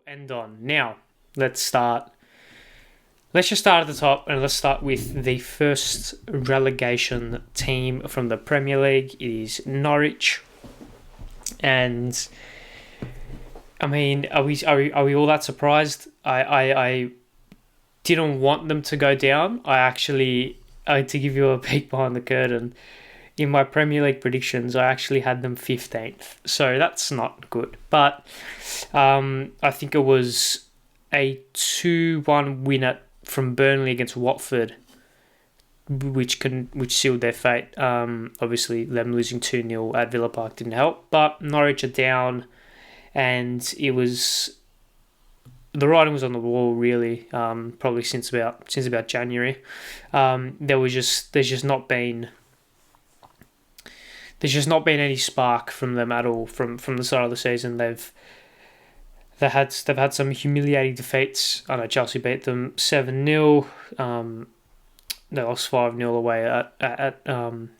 end on. Now, let's start. Let's just start at the top and let's start with the first relegation team from the Premier League. It is Norwich. And I mean, are we all that surprised? I didn't want them to go down. To give you a peek behind the curtain, in my Premier League predictions, I actually had them 15th. So that's not good. But I think it was a 2-1 win from Burnley against Watford, which sealed their fate. Obviously, them losing 2-0 at Villa Park didn't help. But Norwich are down, and it was... The writing was on the wall, really. Probably since about January. There's just not been any spark from them at all from the start of the season. They've had some humiliating defeats. I know Chelsea beat them 7-0. They lost 5-0 away at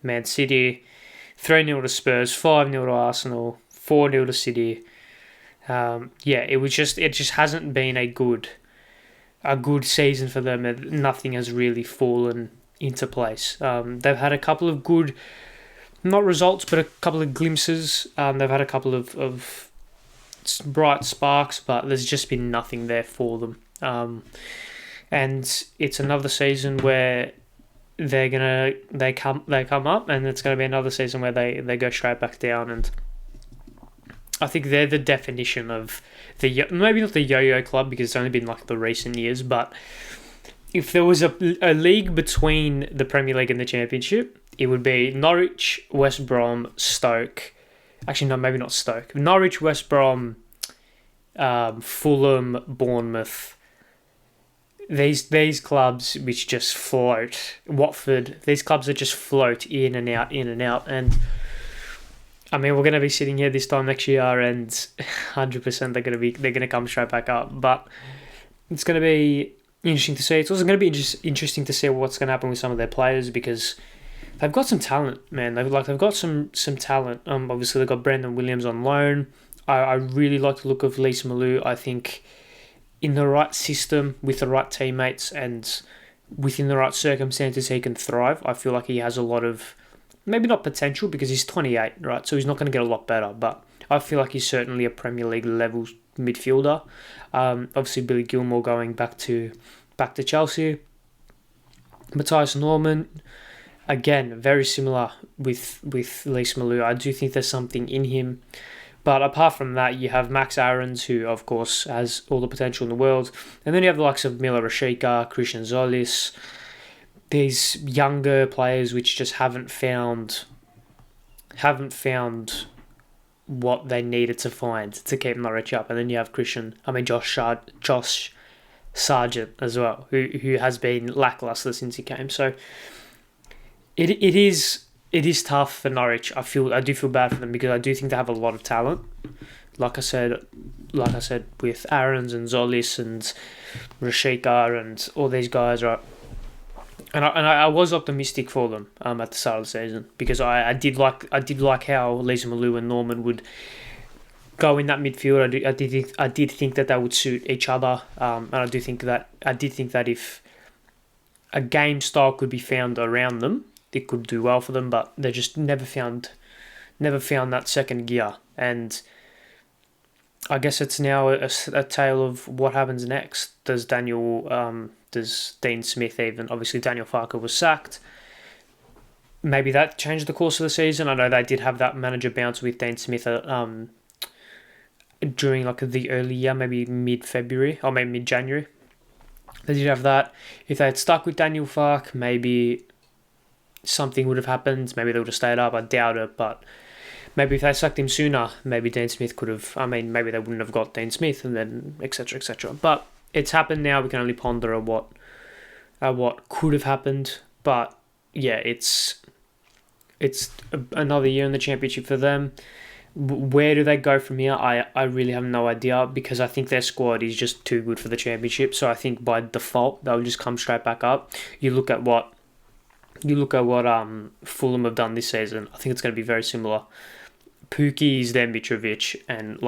Man City. 3-0 to Spurs. 5-0 to Arsenal. 4-0 to City. It just hasn't been a good season for them, and nothing has really fallen into place. They've had a couple of good, not results, but a couple of glimpses. They've had a couple of bright sparks, but there's just been nothing there for them. And it's another season where they come up, and it's gonna be another season where they go straight back down. And I think they're the definition of maybe not the yo-yo club, because it's only been like the recent years, but if there was a league between the Premier League and the Championship, it would be Norwich, West Brom, Stoke. Actually, no, maybe not Stoke. Norwich, West Brom, Fulham, Bournemouth. These clubs which just float. Watford. These clubs that just float in and out. And I mean, we're going to be sitting here this time next year, and 100% they're going to come straight back up. But it's going to be interesting to see. It's also going to be interesting to see what's going to happen with some of their players, because they've got some talent, man. They've got some talent. Obviously they've got Brendan Williams on loan. I really like the look of Lise Malou. I think in the right system, with the right teammates, and within the right circumstances, he can thrive. I feel like he has a lot of, maybe not potential, because he's 28, right? So he's not going to get a lot better, but I feel like he's certainly a Premier League level midfielder. Obviously Billy Gilmore going back to Chelsea. Matthias Norman, again, very similar with Lise Malou. I do think there's something in him. But apart from that, you have Max Aarons, who, of course, has all the potential in the world. And then you have the likes of Mila Rashica, Christian Zolis, these younger players which just haven't found what they needed to find to keep Norwich up. And then you have Josh Sargent as well, who has been lacklustre since he came. So it is tough for Norwich. I do feel bad for them, because I do think they have a lot of talent. Like I said, with Aarons and Zolis and Rashica and all these guys, right? And I was optimistic for them at the start of the season, because I did like how Lise Malou and Norman would go in that midfield. I did think that they would suit each other, and I did think that if a game style could be found around them, it could do well for them. But they just never found that second gear. And I guess it's now a tale of what happens next. Does Dean Smith even... Obviously, Daniel Farke was sacked. Maybe that changed the course of the season. I know they did have that manager bounce with Dean Smith during like the early year, maybe mid-February or maybe mid-January. They did have that. If they had stuck with Daniel Farke, maybe something would have happened. Maybe they would have stayed up. I doubt it, but maybe if they sacked him sooner, maybe Dean Smith could have... maybe they wouldn't have got Dean Smith, and then etc. etc. But it's happened now. We can only ponder at what could have happened. But yeah, it's another year in the Championship for them. Where do they go from here? I really have no idea, because I think their squad is just too good for the Championship. So I think by default they'll just come straight back up. You look at what Fulham have done this season. I think it's going to be very similar. Pukki is their Mitrovic, and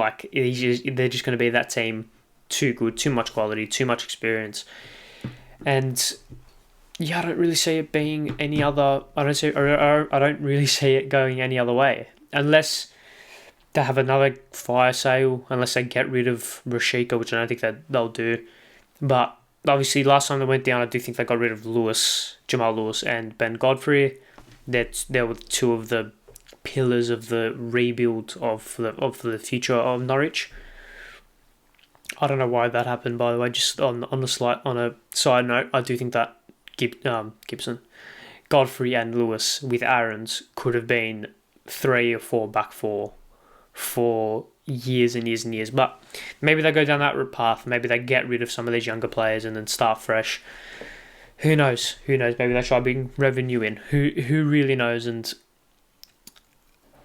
they're just going to be that team too good, too much quality, too much experience, and yeah, I don't really see it being any other. I don't really see it going any other way unless they have another fire sale, unless they get rid of Rashika, which I don't think that they'll do. But obviously, last time they went down, I do think they got rid of Jamal Lewis, and Ben Godfrey. They were two of the pillars of the rebuild of the future of Norwich. I don't know why that happened, by the way. Just on a side note, I do think that Gibson, Godfrey, and Lewis with Aaron's could have been 3 or 4 back four for years and years and years. But maybe they go down that path. Maybe they get rid of some of these younger players and then start fresh. Who knows? Maybe they try bringing revenue in. Who really knows? And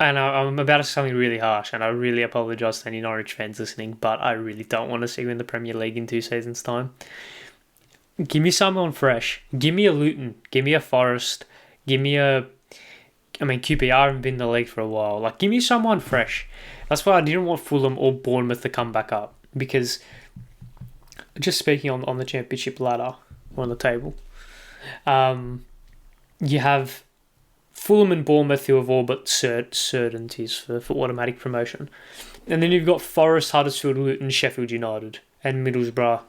I'm about to say something really harsh, and I really apologise to any Norwich fans listening, but I really don't want to see you in the Premier League in 2 seasons' time. Give me someone fresh. Give me a Luton. Give me a Forest. Give me QPR haven't been in the league for a while. Like, give me someone fresh. That's why I didn't want Fulham or Bournemouth to come back up, because just speaking on the championship ladder, on the table, you have Fulham and Bournemouth, who have all but certainties for automatic promotion. And then you've got Forest, Huddersfield, Luton, Sheffield United, and Middlesbrough,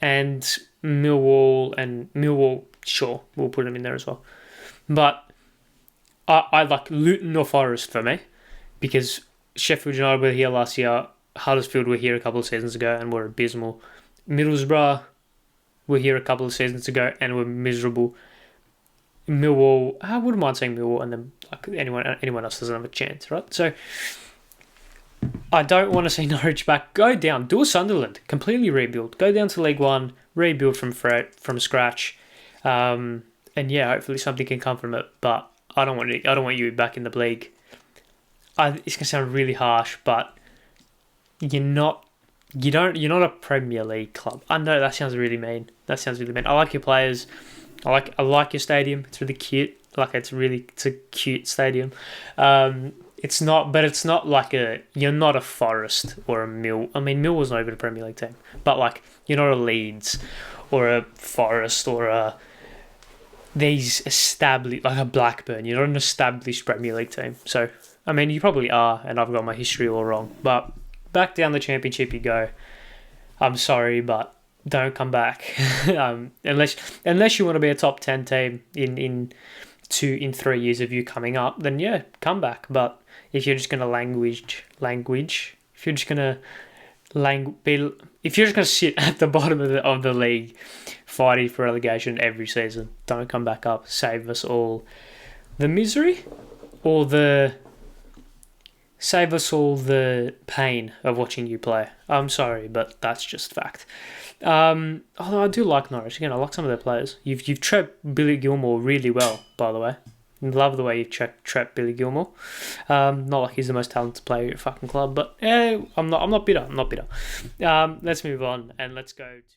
and Millwall, sure, we'll put them in there as well. But I like Luton or Forest for me, because Sheffield United were here last year, Huddersfield were here a couple of seasons ago and were abysmal. Middlesbrough were here a couple of seasons ago and were miserable. Millwall, I wouldn't mind saying Millwall, and then like anyone else doesn't have a chance, right? So I don't want to see Norwich back. Go down, do a Sunderland, completely rebuild. Go down to League One, rebuild from scratch, and yeah, hopefully something can come from it. But I don't want you back in the league. It's gonna sound really harsh, but you're not a Premier League club. I know that sounds really mean. I like your players. I like your stadium. It's really cute. It's a cute stadium. It's not like you're not a Forest or a Mill. I mean, Mill was not even a Premier League team, but like, you're not a Leeds or a Forest or these established, like a Blackburn. You're not an established Premier League team. So, I mean, you probably are, and I've got my history all wrong. But back down the Championship you go. I'm sorry, but don't come back unless you want to be a top 10 team in 3 years of you coming up. Then yeah, come back. But if you're just gonna if you're just gonna sit at the bottom of the league, fighting for relegation every season, don't come back up. Save us all the misery, save us all the pain of watching you play. I'm sorry, but that's just fact. Although I do like Norwich. Again, I like some of their players. You've trapped Billy Gilmore really well, by the way. Love the way you've trapped Billy Gilmore. Not like he's the most talented player at your fucking club, but I'm not bitter. Let's move on and let's go to